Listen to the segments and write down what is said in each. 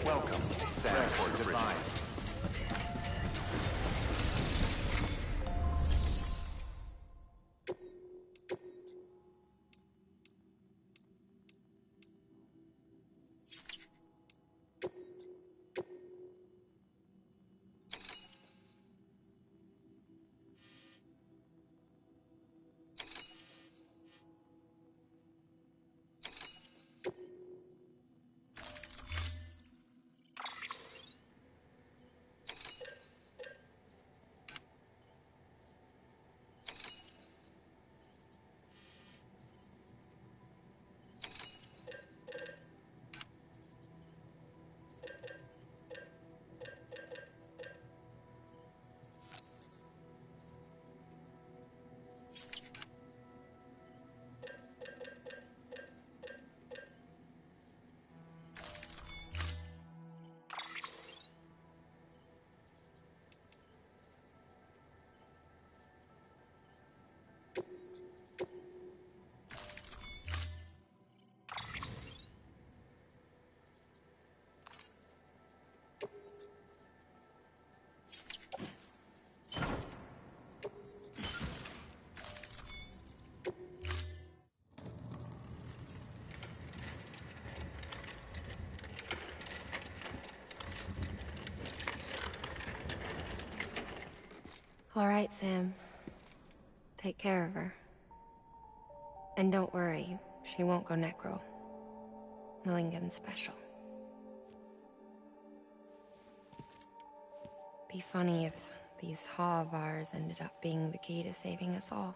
Welcome. Transport advised. All right, Sam. Take care of her. And don't worry, she won't go necro. Millingen's special. Be funny if these Ha of ours ended up being the key to saving us all.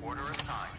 Order assigned.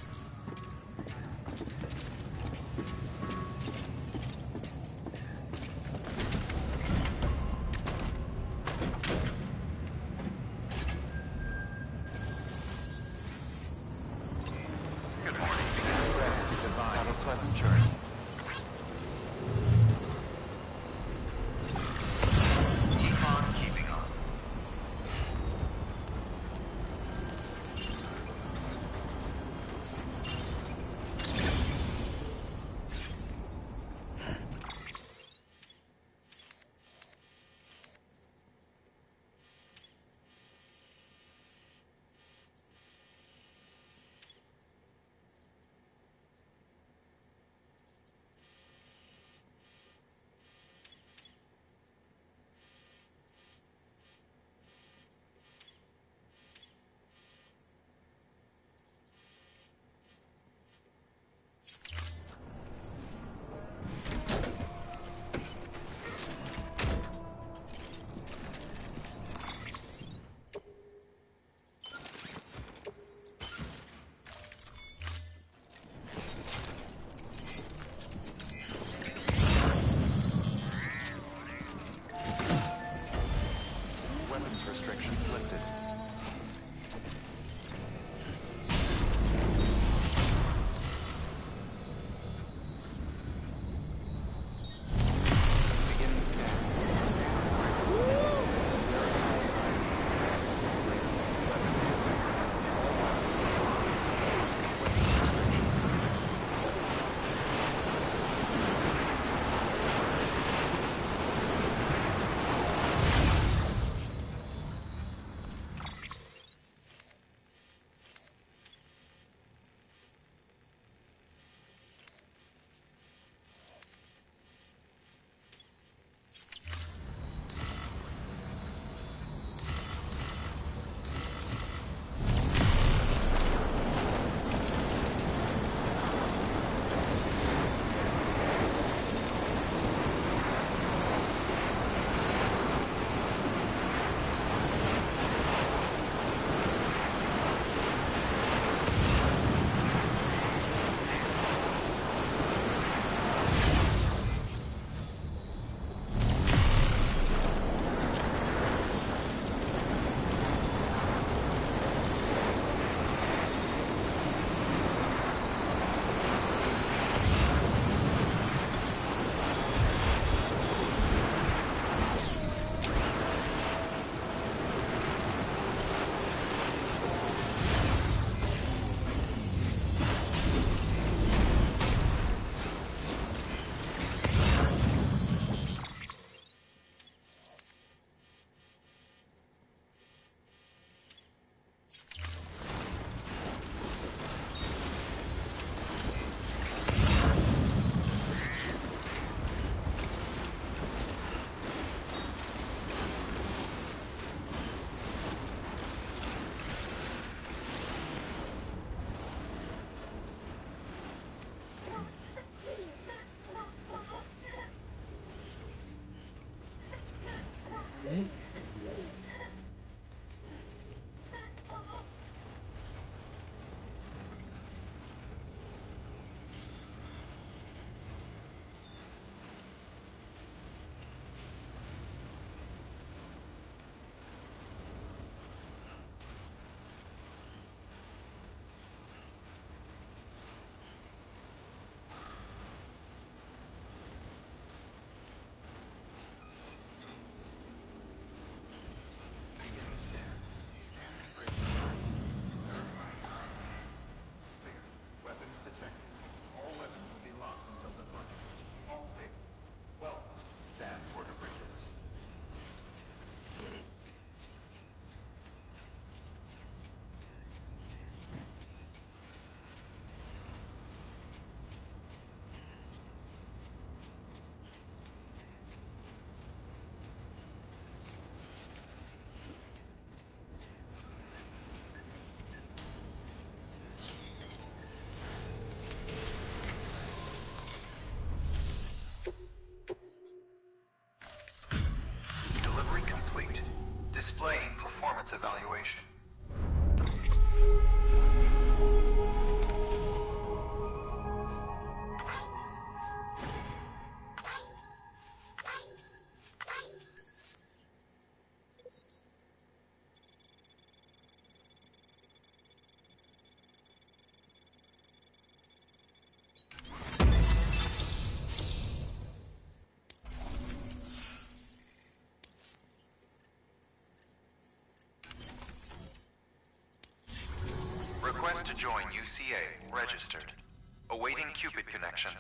join UCA. Registered. Awaiting Cupid connection.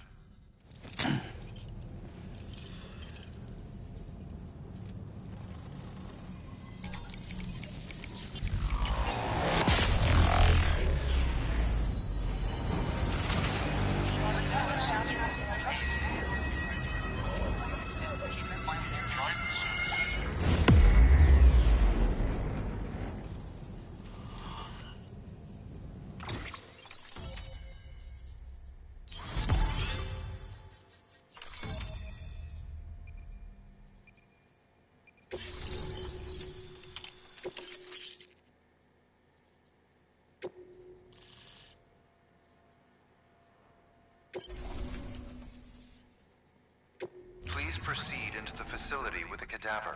Please proceed into the facility with the cadaver.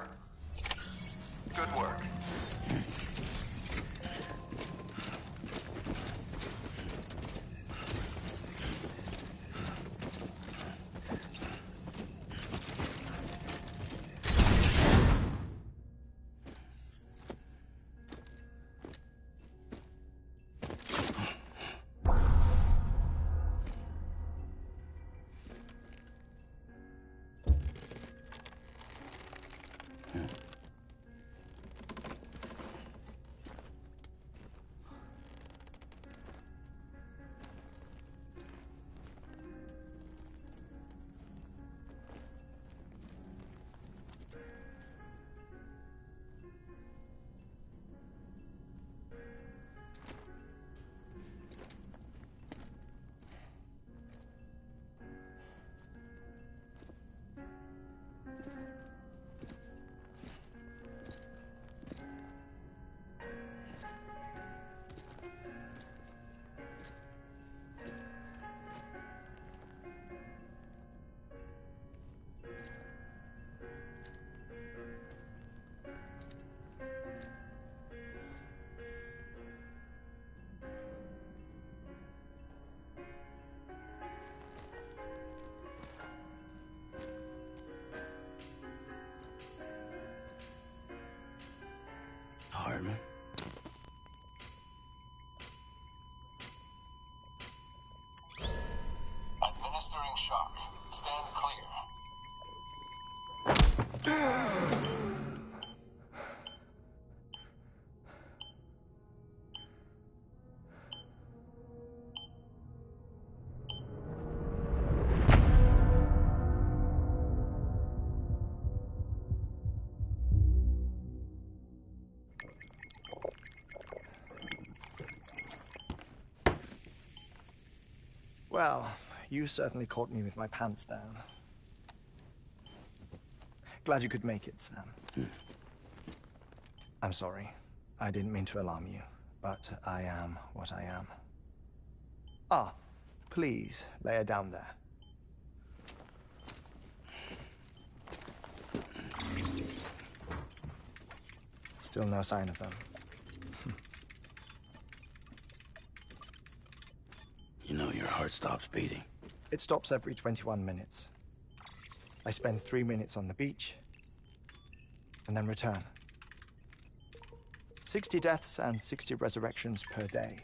Good work. Heartman. Administering shock. Stand clear. Well, you certainly caught me with my pants down. Glad you could make it, Sam. I'm sorry. I didn't mean to alarm you, but I am what I am. Ah, please, lay her down there. Still no sign of them. You know your heart stops beating. It stops every 21 minutes. I spend 3 minutes on the beach, and then return. 60 deaths and 60 resurrections per day.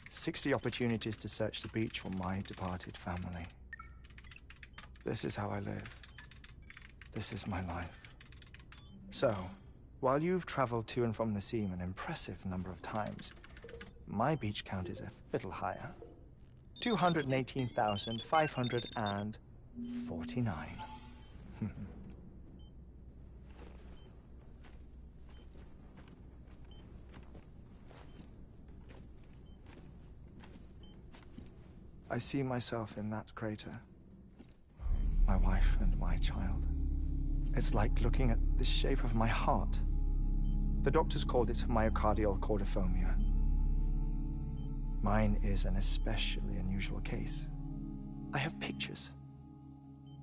60 opportunities to search the beach for my departed family. This is how I live. This is my life. So, while you've traveled to and from the sea an impressive number of times, my beach count is a little higher. 218,549. I see myself in that crater. My wife and my child. It's like looking at the shape of my heart. The doctors called it myocardial cordiformia. Mine is an especially unusual case. I have pictures.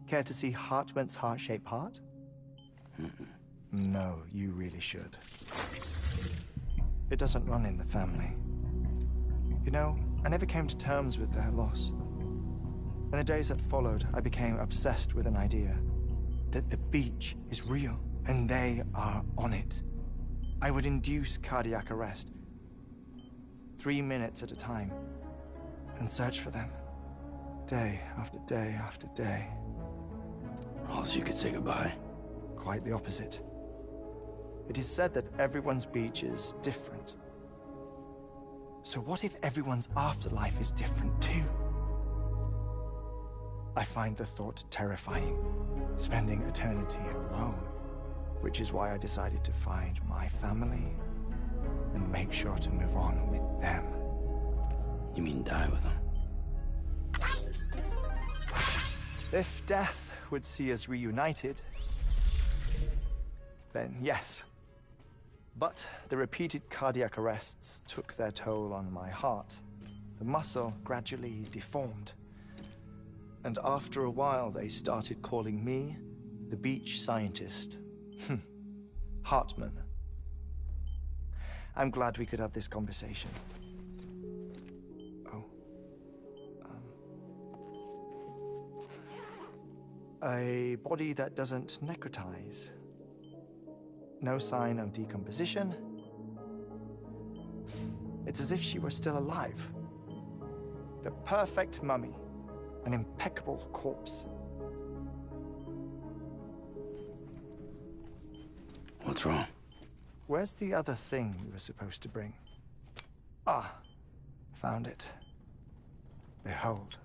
Care to see Heartman's heart-shaped heart? No, you really should. It doesn't run in the family. You know, I never came to terms with their loss. In the days that followed, I became obsessed with an idea that the beach is real, and they are on it. I would induce cardiac arrest 3 minutes at a time, and search for them. Day after day after day. Also, you could say goodbye. Quite the opposite. It is said that everyone's beach is different. So what if everyone's afterlife is different too? I find the thought terrifying, spending eternity alone, which is why I decided to find my family and make sure to move on with them. You mean die with them? If death would see us reunited, then yes. But the repeated cardiac arrests took their toll on my heart. The muscle gradually deformed. And after a while, they started calling me the beach scientist. Heartman. I'm glad we could have this conversation. Oh. A body that doesn't necrotize. No sign of decomposition. It's as if she were still alive. The perfect mummy. An impeccable corpse. What's wrong? Where's the other thing you were supposed to bring? Ah, found it. Behold.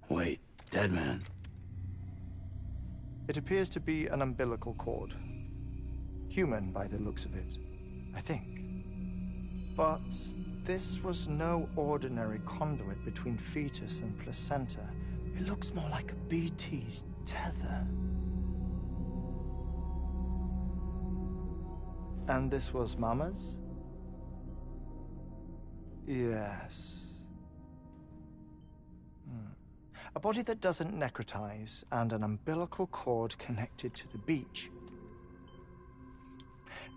Wait, dead man. It appears to be an umbilical cord. Human by the looks of it, I think. But this was no ordinary conduit between fetus and placenta. It looks more like a BT's tether. And this was Mama's? Yes. A body that doesn't necrotize and an umbilical cord connected to the beach.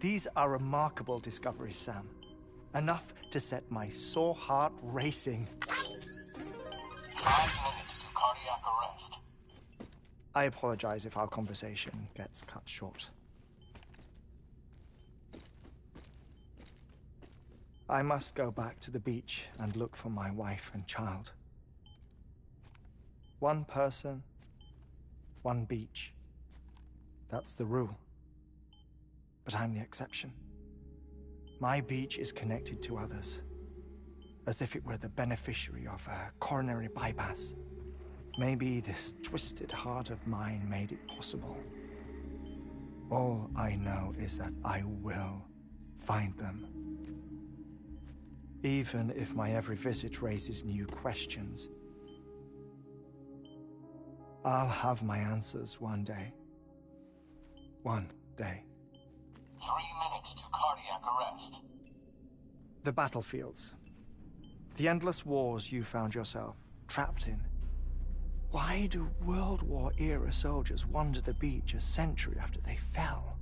These are remarkable discoveries, Sam. Enough to set my sore heart racing. 5 minutes to cardiac arrest. I apologize if our conversation gets cut short. I must go back to the beach and look for my wife and child. One person, one beach. That's the rule. But I'm the exception. My beach is connected to others, as if it were the beneficiary of a coronary bypass. Maybe this twisted heart of mine made it possible. All I know is that I will find them. Even if my every visit raises new questions, I'll have my answers one day. One day. 3 minutes to cardiac arrest. The battlefields. The endless wars you found yourself trapped in. Why do World War-era soldiers wander the beach a century after they fell?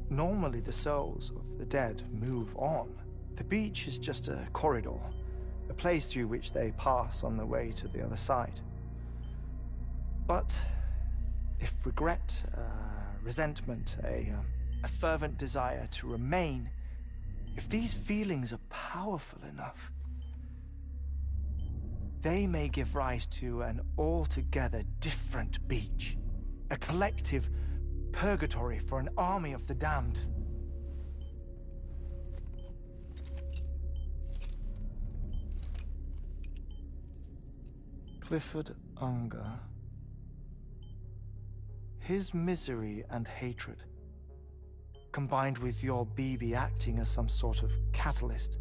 Normally the souls of the dead move on. The beach is just a corridor, a place through which they pass on the way to the other side. But if regret, resentment, a fervent desire to remain, if these feelings are powerful enough, they may give rise to an altogether different beach, a collective purgatory for an army of the damned. Clifford Unger. His misery and hatred, combined with your BB acting as some sort of catalyst,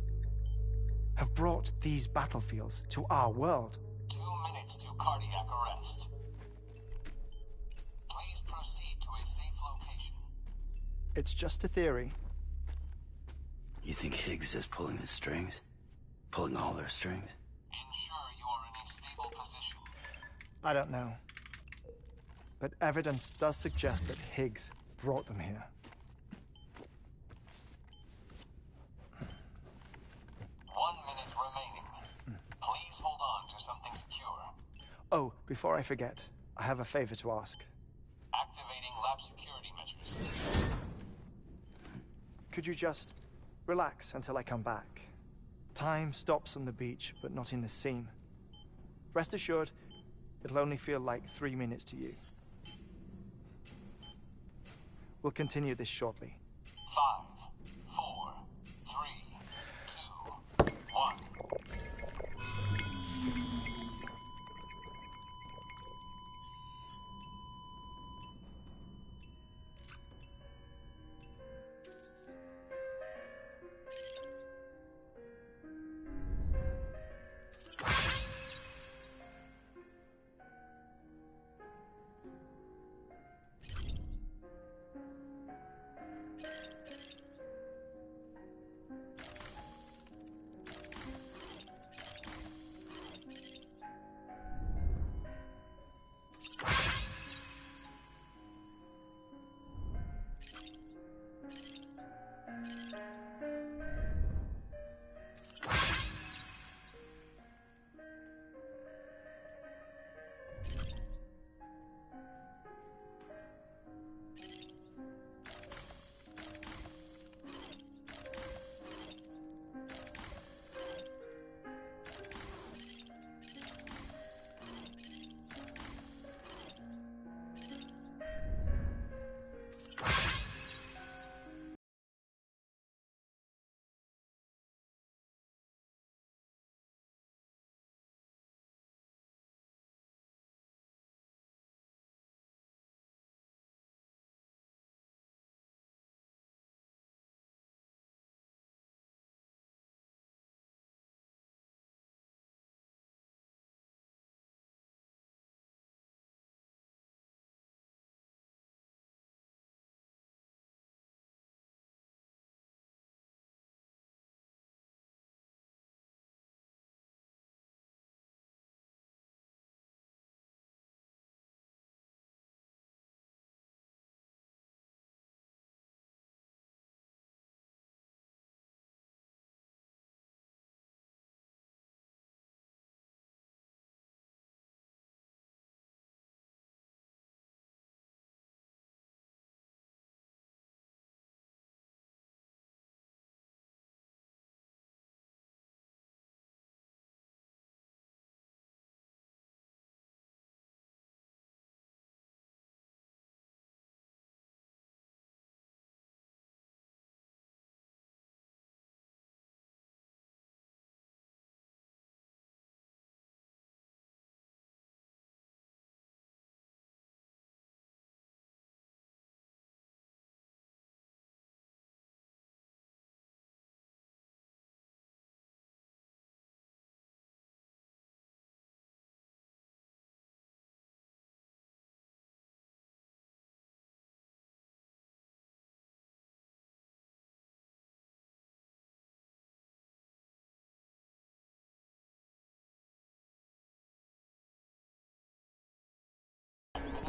have brought these battlefields to our world. 2 minutes to cardiac arrest. Please proceed to a safe location. It's just a theory. You think Higgs is pulling the strings? Pulling all their strings? Ensure you are in a stable position. I don't know. But evidence does suggest that Higgs brought them here. 1 minute remaining. Please hold on to something secure. Oh, before I forget, I have a favor to ask. Activating lab security measures. Could you just relax until I come back? Time stops on the beach, but not in the scene. Rest assured, it'll only feel like 3 minutes to you. We'll continue this shortly. 5, 4, 3, 2, 1.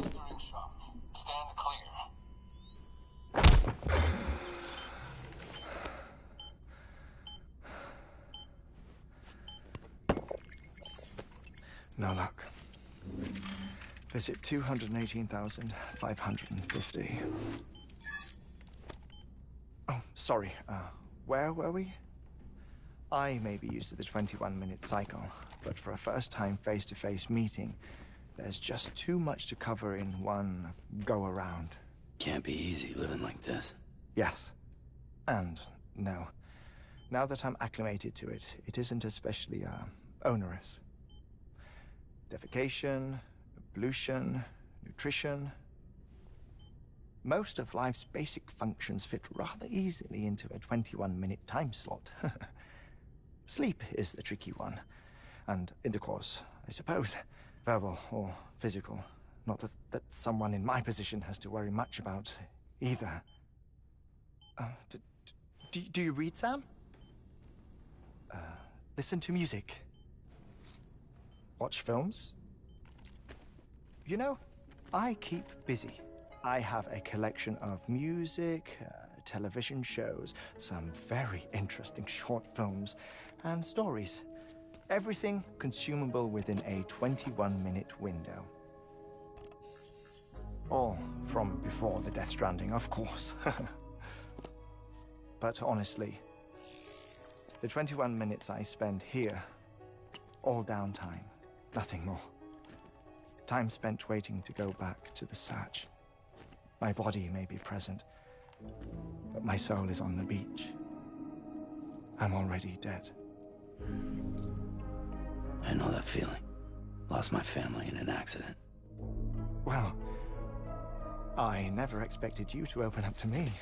Administering shock. Stand clear. No luck. Visit 218,550. Oh, sorry. Where were we? I may be used to the 21-minute cycle, but for a first-time face-to-face meeting, there's just too much to cover in one go-around. Can't be easy living like this. Yes. And no. Now that I'm acclimated to it, it isn't especially, onerous. Defecation, pollution, nutrition. Most of life's basic functions fit rather easily into a 21-minute time slot. Sleep is the tricky one. And intercourse, I suppose. Verbal or physical. Not that someone in my position has to worry much about either. Do you read, Sam? Listen to music. Watch films? You know, I keep busy. I have a collection of music, television shows, some very interesting short films, and stories. Everything consumable within a 21-minute window. All from before the Death Stranding, of course. But honestly, the 21 minutes I spend here, all downtime, nothing more. Time spent waiting to go back to the search. My body may be present, but my soul is on the beach. I'm already dead. I know that feeling. Lost my family in an accident. Well, I never expected you to open up to me.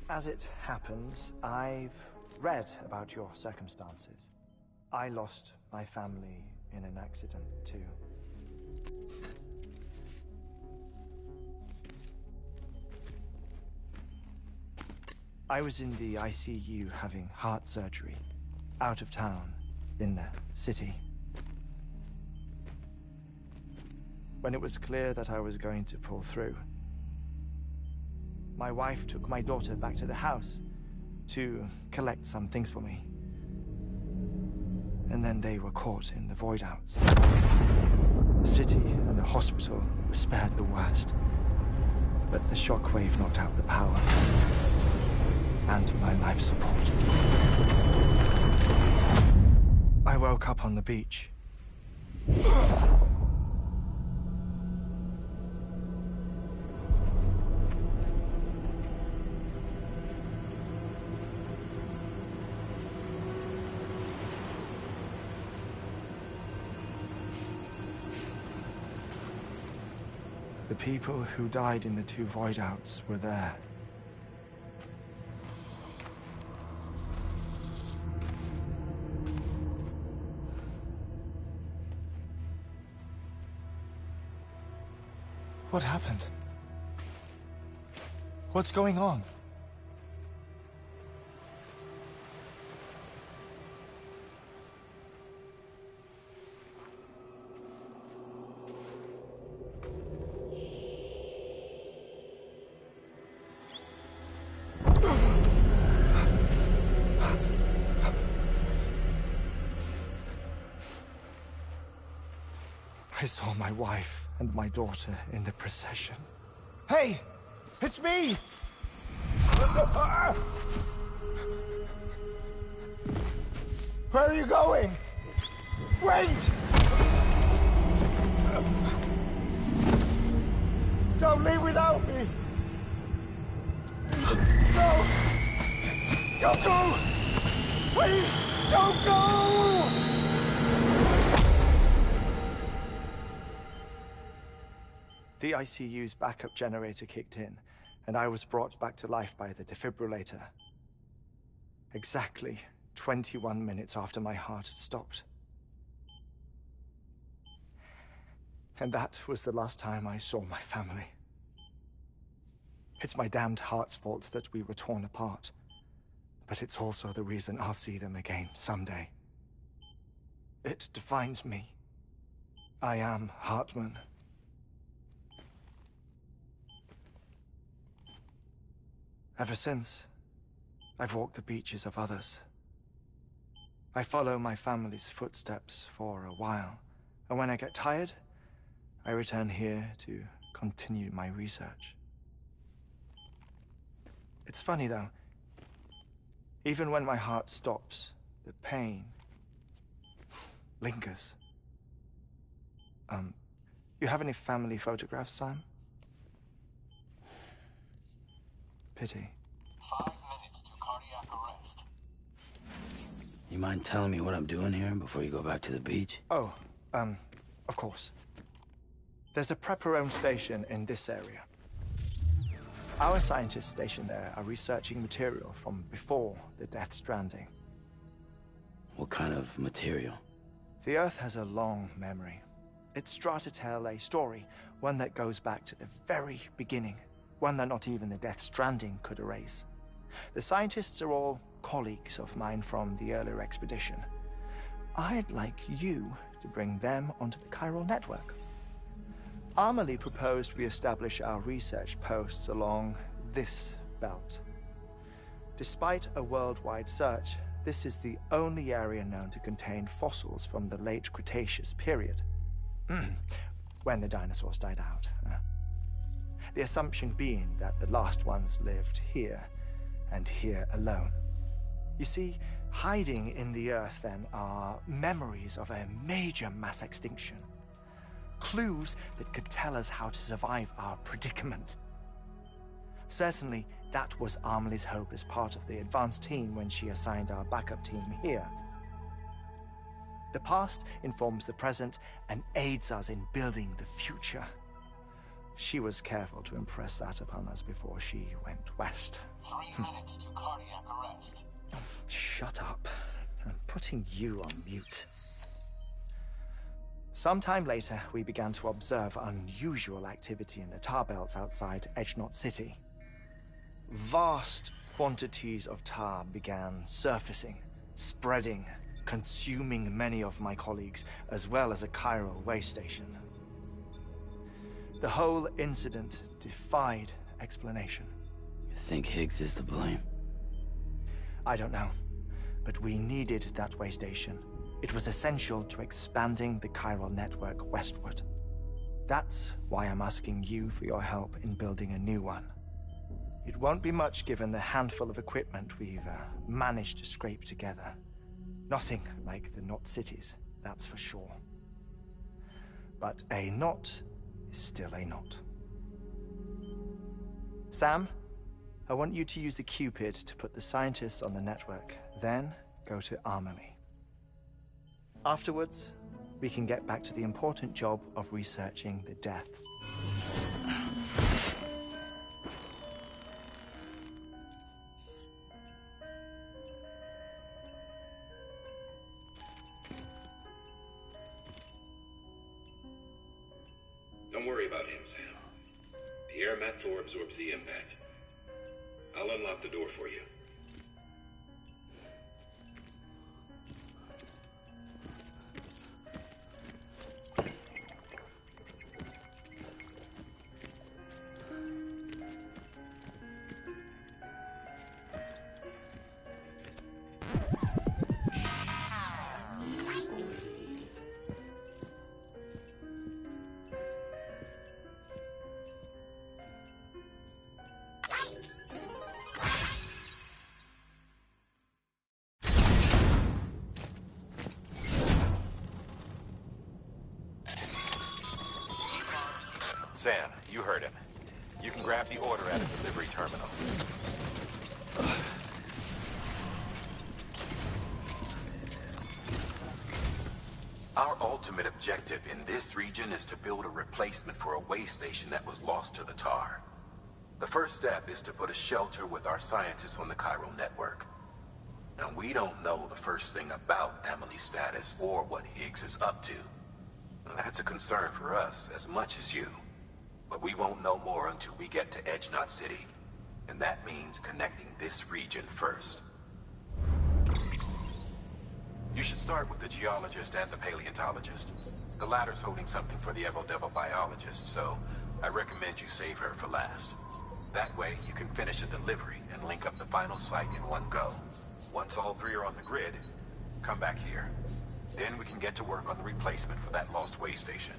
As it happens, I've read about your circumstances. I lost my family in an accident, too. I was in the ICU having heart surgery, out of town, in the city. When it was clear that I was going to pull through, my wife took my daughter back to the house to collect some things for me. And then they were caught in the void outs. The city and the hospital were spared the worst, but the shockwave knocked out the power and my life support. I woke up on the beach. The people who died in the 2 void outs were there. What happened? What's going on? I saw my wife and my daughter in the procession. Hey! It's me! Where are you going? Wait! Don't leave without me! No! Don't go! Please, don't go! The ICU's backup generator kicked in, and I was brought back to life by the defibrillator. Exactly 21 minutes after my heart had stopped. And that was the last time I saw my family. It's my damned heart's fault that we were torn apart, but it's also the reason I'll see them again someday. It defines me. I am Heartman. Ever since, I've walked the beaches of others. I follow my family's footsteps for a while, and when I get tired, I return here to continue my research. It's funny, though. Even when my heart stops, the pain lingers. You have any family photographs, Sam? Pity. 5 minutes to cardiac arrest. You mind telling me what I'm doing here before you go back to the beach? Oh, of course. There's a Prepperone station in this area. Our scientists stationed there are researching material from before the Death Stranding. What kind of material? The Earth has a long memory. It's trying to tell a story, one that goes back to the very beginning. One that not even the Death Stranding could erase. The scientists are all colleagues of mine from the earlier expedition. I'd like you to bring them onto the chiral network. Amelie proposed we establish our research posts along this belt. Despite a worldwide search, this is the only area known to contain fossils from the late Cretaceous period. When the dinosaurs died out. The assumption being that the last ones lived here, and here alone. You see, hiding in the Earth then are memories of a major mass extinction. Clues that could tell us how to survive our predicament. Certainly, that was Amelie's hope as part of the advanced team when she assigned our backup team here. The past informs the present and aids us in building the future. She was careful to impress that upon us before she went west. 3 minutes to cardiac arrest. Shut up. I'm putting you on mute. Sometime later, we began to observe unusual activity in the tar belts outside Edgenot City. Vast quantities of tar began surfacing, spreading, consuming many of my colleagues, as well as a chiral way station. The whole incident defied explanation. You think Higgs is to blame? I don't know, but we needed that way station. It was essential to expanding the chiral network westward. That's why I'm asking you for your help in building a new one. It won't be much given the handful of equipment we've managed to scrape together. Nothing like the Knot cities, that's for sure. But a knot is still a knot. Sam, I want you to use the Cupid to put the scientists on the network, then go to Amelie. Afterwards, we can get back to the important job of researching the deaths. Don't worry about him, Sam. The air mat floor absorbs the impact. I'll unlock the door for you. Sam, you heard him. You can grab the order at a delivery terminal. Our ultimate objective in this region is to build a replacement for a way station that was lost to the tar. The first step is to put a shelter with our scientists on the chiral network. Now, we don't know the first thing about Amelie's status or what Higgs is up to. Now, that's a concern for us as much as you. But we won't know more until we get to Edgenot City. And that means connecting this region first. You should start with the geologist and the paleontologist. The latter's holding something for the Evo-Devo biologist, so I recommend you save her for last. That way, you can finish a delivery and link up the final site in one go. Once all three are on the grid, come back here. Then we can get to work on the replacement for that lost way station.